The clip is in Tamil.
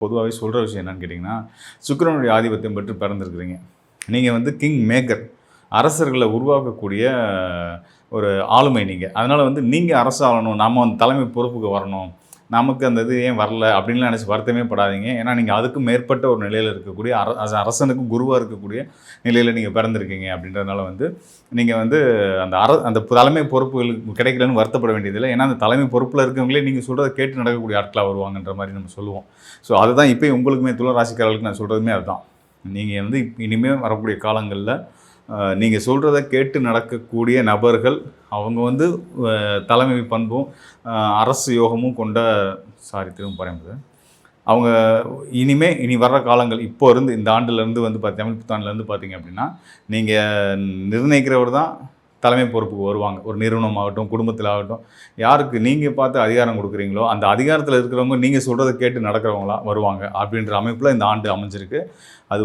பொதுவாகவே சொல்கிற விஷயம் என்னன்னு கேட்டிங்கன்னா, சுக்கிரனுடைய ஆதிபத்தியம் பெற்று பிறந்திருக்கிறீங்க. நீங்கள் வந்து கிங் மேக்கர். அரசர்களை உருவாக்கக்கூடிய ஒரு ஆளுமை நீங்க. அதனால வந்து நீங்க அரசாளணும், நம்ம அந்த தலைமை பொறுப்புக்கு வரணும். நமக்கு அந்த இது ஏன் வரல அப்படின்லாம் நினச்சி வருத்தமே படாதீங்க. ஏன்னா நீங்கள் அதுக்கும் மேற்பட்ட ஒரு நிலையில இருக்கக்கூடிய அரசனுக்கும் குருவா இருக்கக்கூடிய நிலையில நீங்க பிறந்திருக்கீங்க. அப்படின்றதுனால வந்து நீங்க வந்து அந்த தலைமை பொறுப்புகள் கிடைக்கலன்னு வருத்தப்பட வேண்டியதில்லை. ஏன்னா அந்த தலைமை பொறுப்புல இருக்கவங்களே நீங்க சொல்றத கேட்டு நடக்கக்கூடிய ஆட்களா வருவாங்கன்ற மாரி நம்ம சொல்லுவோம். ஸோ அதுதான் இப்பயும் உங்களுக்குமே துலா ராசிக்காரர்களுக்கு நான் சொல்றதுமே அதுதான். நீங்க வந்து இனிமே வரக்கூடிய காலங்கள்ல நீங்க சொல்றத கேட்டு நடக்கக்கூடிய நபர்கள், அவங்க வந்து தலைமை பண்பும், அரசு யோகமும் கொண்ட திரும்ப பாருங்க. அவங்க இனி வர்ற காலங்கள் இப்போ இருந்து இந்த ஆண்டுலேருந்து வந்து தமிழ் புத்தாண்டுலேருந்து பார்த்தீங்க அப்படின்னா, நீங்க நிர்ணயிக்கிறவர் தான் தலைமை பொறுப்புக்கு வருவாங்க. ஒரு நிறுவனமாகட்டும், குடும்பத்தில் ஆகட்டும், யாருக்கு நீங்க பார்த்து அதிகாரம் கொடுக்குறீங்களோ, அந்த அதிகாரத்தில் இருக்கிறவங்க நீங்க சொல்றத கேட்டு நடக்கிறவங்களா வருவாங்க. அப்படின்ற அமைப்பில இந்த ஆண்டு அமைஞ்சிருக்கு. அது